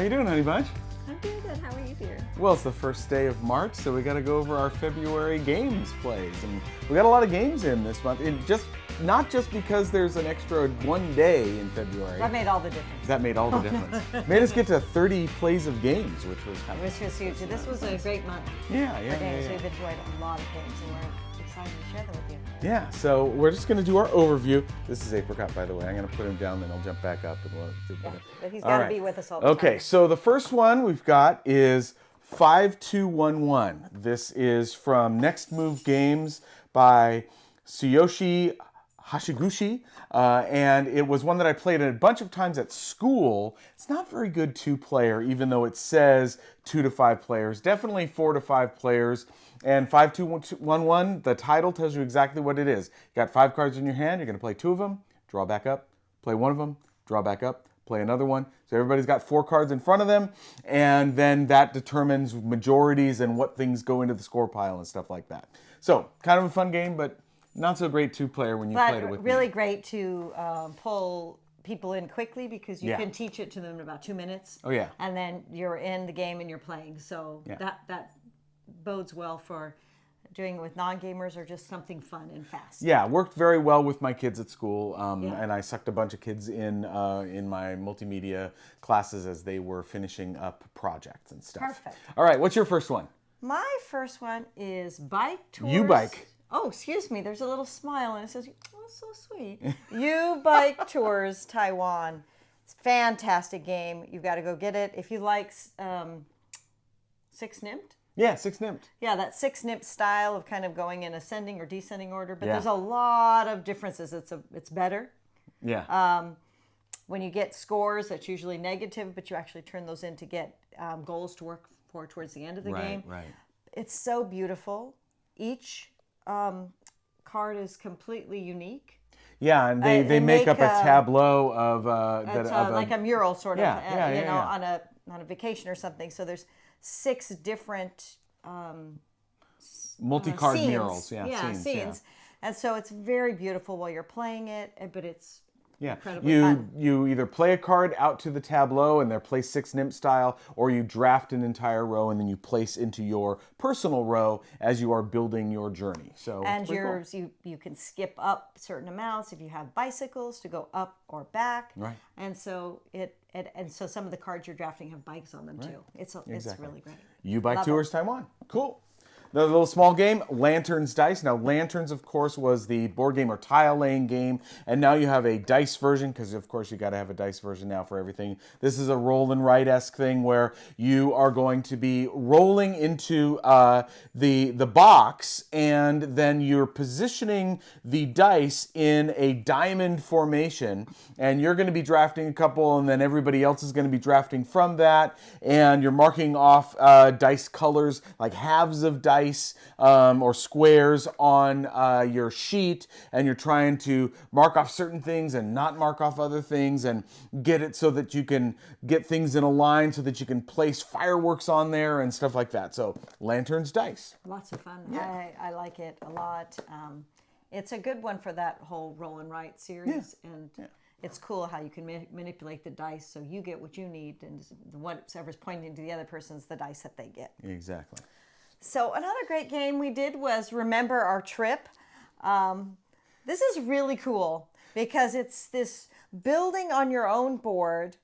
you doing, honey bunch? I'm doing good. How are you, dear? Well, it's the first day of March, so we got to go over our February games plays, and we got a lot of games in this month. Not just because there's an extra one day in February. That made all the difference. That made all the difference. Made us get to 30 plays of games, which was kind of. Which was huge. This was a great month. Yeah. We've enjoyed a lot of games, and we're excited to share them with you. Yeah, so we're just going to do our overview. This is Apricot, by the way. I'm going to put him down, then I'll jump back up. And we'll do but he's got to be with us all the time. Okay, so the first one we've got is 5211. This is from Next Move Games by Tsuyoshi Hashiguchi, and it was one that I played a bunch of times at school. It's not very good two-player, even though it says 2 to 5 players. Definitely 4 to 5 players. And 5211, the title tells you exactly what it is. You got 5 cards in your hand. You're going to play 2 of them, draw back up, play 1 of them, draw back up, play another one. So everybody's got 4 cards in front of them, and then that determines majorities and what things go into the score pile and stuff like that. So kind of a fun game, but not so great two-player when you played it with really me. great to pull people in quickly because you can teach it to them in about 2 minutes. Oh, yeah. And then you're in the game and you're playing. So that bodes well for doing it with non-gamers or just something fun and fast. Yeah, worked very well with my kids at school, and I sucked a bunch of kids in my multimedia classes as they were finishing up projects and stuff. Perfect. All right, what's your first one? My first one is Bike Tours. Ubike. Oh, excuse me. There's a little smile and it says, "Oh, so sweet." Ubike Tours Taiwan. It's a fantastic game. You've got to go get it if you like 6 Nimmt. Yeah, 6 Nimmt. Yeah, that 6 Nimmt style of kind of going in ascending or descending order, but there's a lot of differences. It's better. Yeah. When you get scores, that's usually negative, but you actually turn those in to get goals to work for towards the end of the game. Right. It's so beautiful. Each card is completely unique. Yeah, and they make up a tableau of like a mural sort of, on a vacation or something. So there's 6 different multi-card scenes. murals. Scenes. Yeah. And so it's very beautiful while you're playing it, but it's incredibly you fun. You either play a card out to the tableau and they're placed 6 Nimmt style, or you draft an entire row and then you place into your personal row as you are building your journey. So and you can skip up certain amounts if you have bicycles to go up or back. Right. And so so some of the cards you're drafting have bikes on them too. It's really great. Ubike Tours Taiwan. Cool. Another little small game, Lanterns Dice. Now, Lanterns, of course, was the board game or tile laying game, and now you have a dice version, because, of course, you got to have a dice version now for everything. This is a roll and write-esque thing where you are going to be rolling into the box, and then you're positioning the dice in a diamond formation, and you're going to be drafting a couple, and then everybody else is going to be drafting from that, and you're marking off dice colors, like halves of dice, or squares on your sheet, and you're trying to mark off certain things and not mark off other things and get it so that you can get things in a line so that you can place fireworks on there and stuff like that. So Lanterns Dice. Lots of fun. Yeah. I like it a lot. It's a good one for that whole roll and write series. And it's cool how you can manipulate the dice so you get what you need, and whatever's pointing to the other person's the dice that they get. Exactly. So another great game we did was Remember Our Trip. This is really cool because it's this building on your own board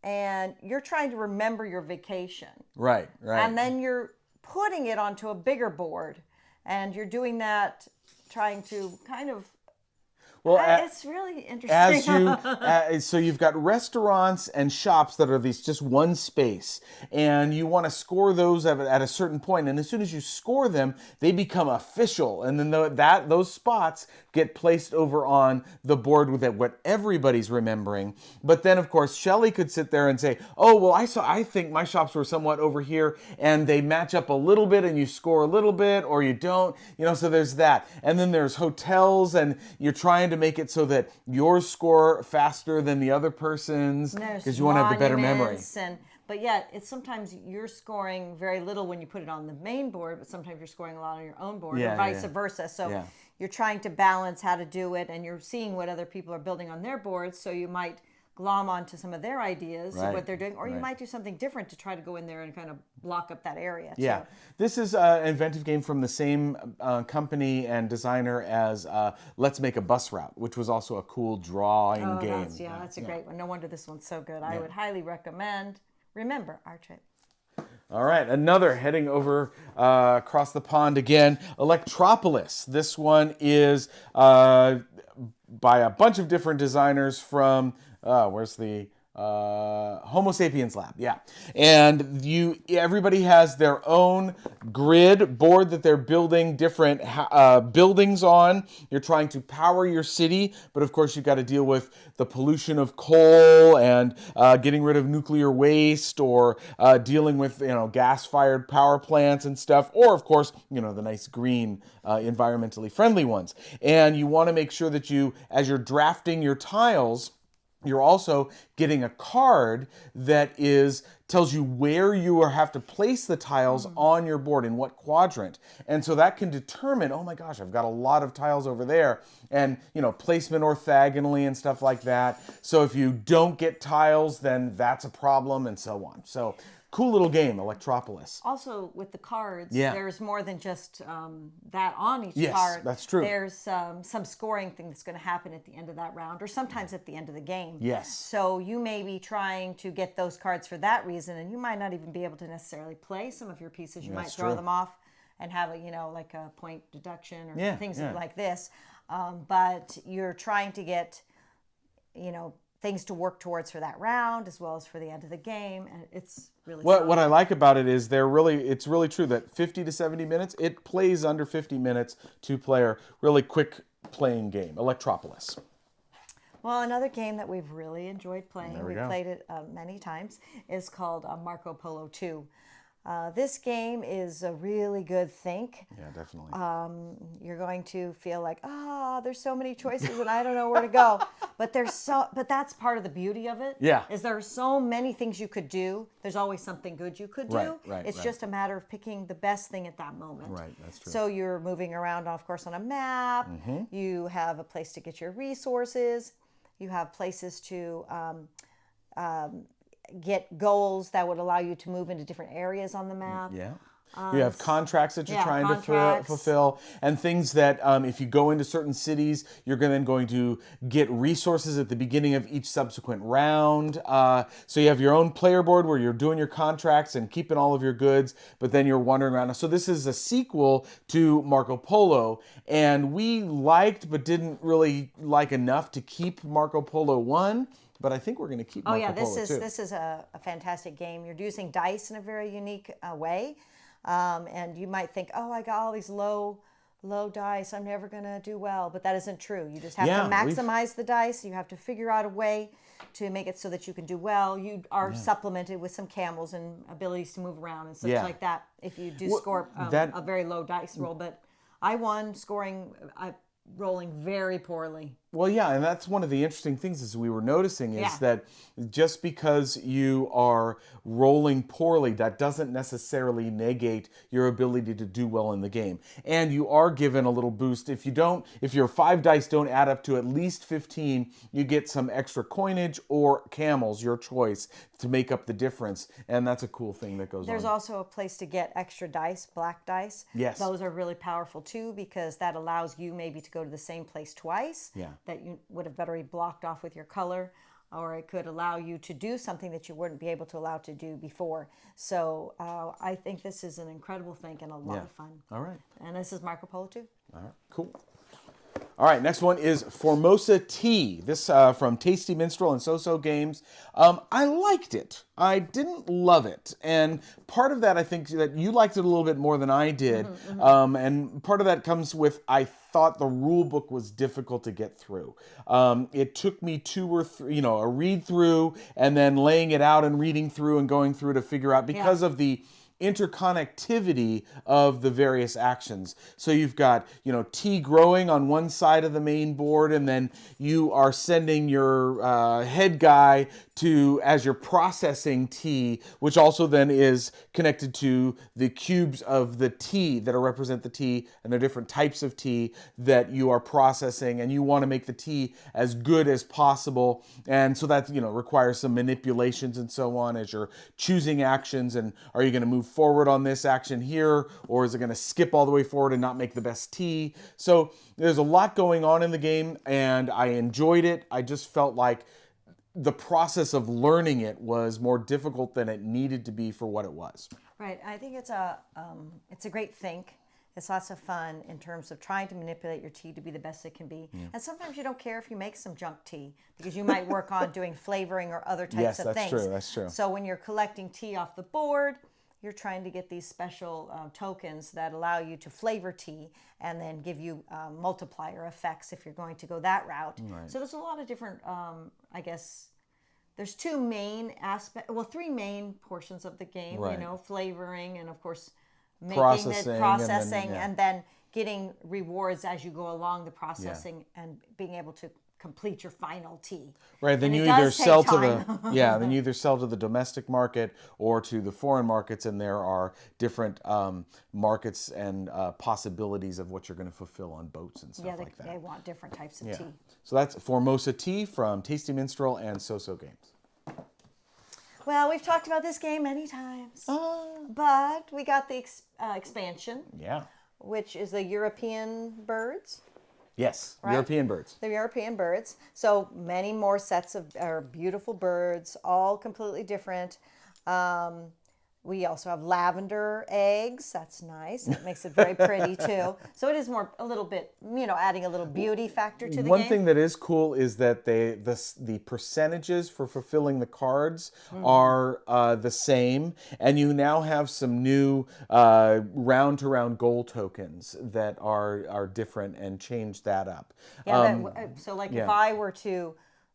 and you're trying to remember your vacation. Right. And then you're putting it onto a bigger board and you're doing that trying to kind of it's really interesting. So you've got restaurants and shops that are just one space, and you want to score those at a certain point. And as soon as you score them, they become official, and then those spots get placed over on the board with what everybody's remembering. But then, of course, Shelley could sit there and say, "Oh, well, I think my shops were somewhat over here, and they match up a little bit, and you score a little bit, or you don't." So there's that, and then there's hotels, and you're trying to make it so that yours score faster than the other person's because you want to have the better memory. But yet, it's sometimes you're scoring very little when you put it on the main board, but sometimes you're scoring a lot on your own board, or vice versa. So you're trying to balance how to do it, and you're seeing what other people are building on their boards. So you might glom onto some of their ideas of Right, what they're doing, or you right. might do something different to try to go in there and kind of block up that area. Yeah, too. this is an inventive game from the same company and designer as Let's Make a Bus Route, which was also a cool drawing Oh, game. that's a great one. No wonder this one's so good. I would highly recommend. Remember our trip. All right, another heading over across the pond again, Electropolis. This one is by a bunch of different designers from, where's the Homo sapiens lab, yeah. And everybody has their own grid board that they're building different buildings on. You're trying to power your city, but of course you've got to deal with the pollution of coal and getting rid of nuclear waste, or dealing with gas-fired power plants and stuff, or of course the nice green environmentally friendly ones. And you want to make sure that as you're drafting your tiles, you're also getting a card that tells you where you have to place the tiles on your board, in what quadrant. And so that can determine, oh my gosh, I've got a lot of tiles over there, and placement orthogonally and stuff like that. So if you don't get tiles, then that's a problem, and so on. So cool little game, Electropolis. Also, with the cards, Yeah. there's more than just that on each Yes, card. that's true. There's some scoring thing that's going to happen at the end of that round, or sometimes at the end of the game. Yes. So you may be trying to get those cards for that reason, and you might not even be able to necessarily play some of your pieces. You might That's throw true. them off and have like a point deduction or Yeah, things yeah. like this. But you're trying to get, things to work towards for that round as well as for the end of the game, and it's really What I like about it is it's really true that 50 to 70 minutes, it plays under 50 minutes, two-player, really quick playing game, Electropolis. Well, another game that we've really enjoyed playing, There we we've go. played it many times, is called Polo II. This game is a really good think. Yeah, definitely. You're going to feel like, there's so many choices and I don't know where to go. But that's part of the beauty of it. Yeah. Is there are so many things you could do. There's always something good you could do. Right, It's right. just a matter of picking the best thing at that moment. Right, that's true. So you're moving around, of course, on a map. You have a place to get your resources. You have places to get goals that would allow you to move into different areas on the map. Yeah. You have contracts that you're trying to contracts. fulfill, and things that if you go into certain cities, you're then going to get resources at the beginning of each subsequent round. So you have your own player board where you're doing your contracts and keeping all of your goods, but then you're wandering around. So this is a sequel to Marco Polo, and we liked but didn't really like enough to keep Marco Polo 1. But I think we're going to keep Marco Polo 2. This is a fantastic game. You're using dice in a very unique way. And you might think, I got all these low dice, I'm never going to do well. But that isn't true. You just have to maximize the dice. You have to figure out a way to make it so that you can do well. You are supplemented with some camels and abilities to move around and such like that if you do score a very low dice roll. But I won rolling very poorly. Well, yeah, and that's one of the interesting things is we were noticing is that just because you are rolling poorly, that doesn't necessarily negate your ability to do well in the game. And you are given a little boost. If your 5 dice don't add up to at least 15, you get some extra coinage or camels, your choice, to make up the difference. And that's a cool thing that goes on. There's also a place to get extra dice, black dice. Yes. Those are really powerful too, because that allows you maybe to go to the same place twice. Yeah. That you would have better be blocked off with your color, or it could allow you to do something that you wouldn't be able to allow to do before. So I think this is an incredible thing and a lot of fun. All right. And this is Marco Polo 2. All right, cool. All right, next one is Formosa Tea. This from Tasty Minstrel and So-So Games. I liked it. I didn't love it. And part of that, I think that you liked it a little bit more than I did. And part of that comes with, I thought the rule book was difficult to get through. It took me 2 or 3, a read through and then laying it out and reading through and going through to figure out, because of the interconnectivity of the various actions. So you've got, tea growing on one side of the main board, and then you are sending your head guy as you're processing tea, which also then is connected to the cubes of the tea that represent the tea, and the different types of tea that you are processing, and you want to make the tea as good as possible. And so that, requires some manipulations and so on as you're choosing actions. And are you going to move forward on this action here, or is it going to skip all the way forward and not make the best tea? So there's a lot going on in the game, and I enjoyed it. I just felt like the process of learning it was more difficult than it needed to be for what it was. Right. I think it's a great think. It's lots of fun in terms of trying to manipulate your tea to be the best it can be. Yeah. And sometimes you don't care if you make some junk tea, because you might work on doing flavoring or other types of things. Yes, that's true. So when you're collecting tea off the board, you're trying to get these special tokens that allow you to flavor tea and then give you multiplier effects if you're going to go that route. Right. So there's a lot of different, there's three main portions of the game, right. Flavoring and, of course, processing and then getting rewards as you go along the processing and being able to complete your final tea. Right, then you either sell to then you either sell to the domestic market or to the foreign markets, and there are different markets and possibilities of what you're going to fulfill on boats and stuff like that. They want different types of tea. So that's Formosa Tea from Tasty Minstrel and So-So Games. Well, we've talked about this game many times, but we got the expansion, which is the European birds. Yes, right? European birds. The European birds. So many more sets of beautiful birds, all completely different. We also have lavender eggs. That's nice. That makes it very pretty too. So it is a little bit, adding a little beauty factor to the game. One thing that is cool is that the percentages for fulfilling the cards are the same, and you now have some new round-to-round goal tokens that are different and change that up. Yeah. If I were to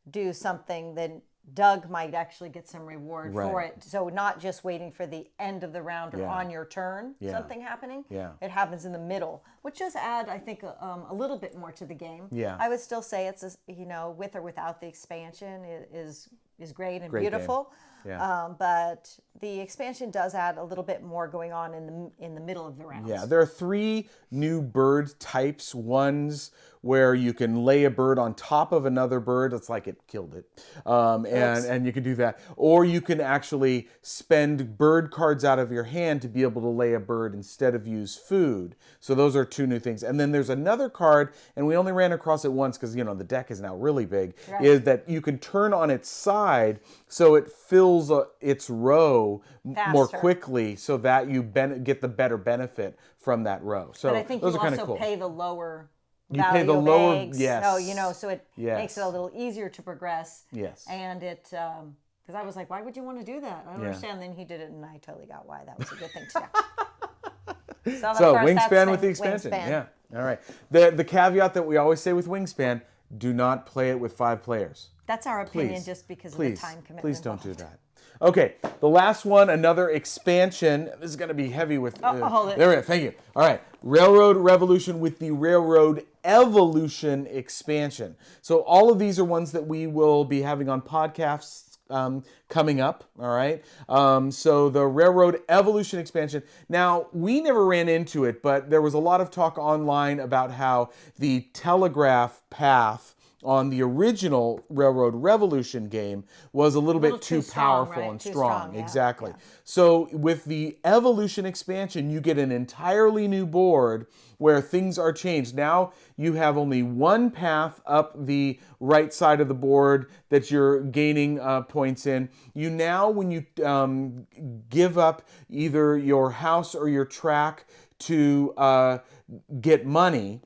do something, then Doug might actually get some reward for it. So not just waiting for the end of the round or on your turn, something happening. Yeah. It happens in the middle, which does add, I think, a little bit more to the game. Yeah. I would still say it's, with or without the expansion, is great and beautiful. Game. Yeah. But the expansion does add a little bit more going on in the middle of the rounds. Yeah, there are 3 new bird types. One's where you can lay a bird on top of another bird. It's like it killed it. And you can do that. Or you can actually spend bird cards out of your hand to be able to lay a bird instead of use food. So those are 2 new things. And then there's another card, and we only ran across it once because, the deck is now really big, is that you can turn on its side so it fills its row more quickly so that you get the better benefit from that row. So but I think those you are kind of also cool. pay the lower You value pay the of lower, eggs. yes. So it makes it a little easier to progress. Yes. And it, because I was like, why would you want to do that? I don't understand. Then he did it, and I totally got why. That was a good thing to do. So Wingspan with the expansion. Wingspan. Yeah. All right. The caveat that we always say with Wingspan, do not play it with 5 players. That's our opinion, just because of the time commitment. Please don't do that. Okay, the last one, another expansion. This is going to be heavy with... hold it. There we go. Thank you. All right. Railroad Revolution with the Railroad Evolution expansion. So all of these are ones that we will be having on podcasts coming up. All right. So the Railroad Evolution expansion. Now, we never ran into it, but there was a lot of talk online about how the telegraph path on the original Railroad Revolution game was a little bit too powerful and strong. Exactly. Yeah. So with the Evolution expansion, you get an entirely new board where things are changed. Now you have only one path up the right side of the board that you're gaining points in. You now, when you give up either your house or your track to get money,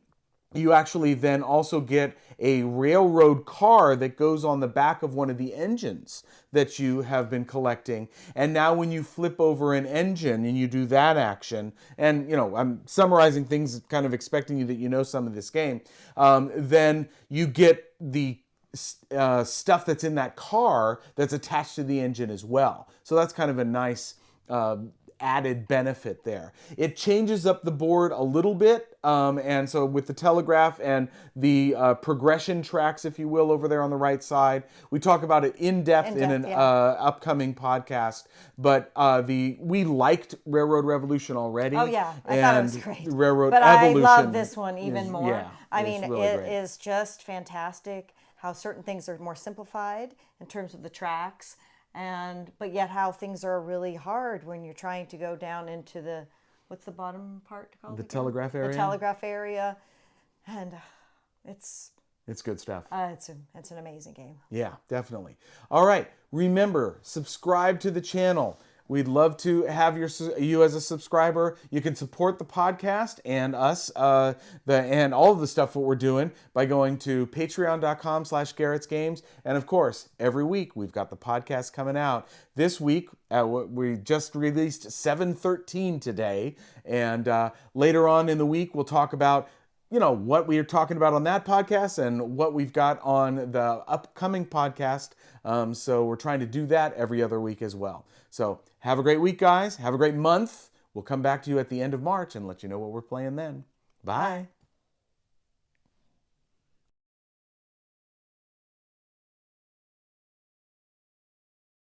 you actually then also get a railroad car that goes on the back of one of the engines that you have been collecting. And now when you flip over an engine and you do that action, and I'm summarizing things, kind of expecting you that you know some of this game, then you get the stuff that's in that car that's attached to the engine as well. So that's kind of a nice added benefit there. It changes up the board a little bit, and so with the telegraph and the progression tracks, if you will, over there on the right side, we talk about it in depth in an upcoming podcast. But we liked Railroad Revolution already. Oh yeah, I thought it was great. Railroad but Evolution, I love this one even more. Yeah, I mean, really it great. is just fantastic how certain things are more simplified in terms of the tracks, but yet how things are really hard when you're trying to go down into the, what's the bottom part called? The telegraph area. The telegraph area, and it's good stuff. it's an amazing game. Yeah, definitely. All right. Remember, subscribe to the channel. We'd love to have you as a subscriber. You can support the podcast and us, and all of the stuff that we're doing by going to patreon.com/GarrettsGames. And of course, every week we've got the podcast coming out. This week, we just released 713 today. And later on in the week, we'll talk about what we are talking about on that podcast and what we've got on the upcoming podcast. So we're trying to do that every other week as well. So have a great week, guys. Have a great month. We'll come back to you at the end of March and let you know what we're playing then. Bye. Bye.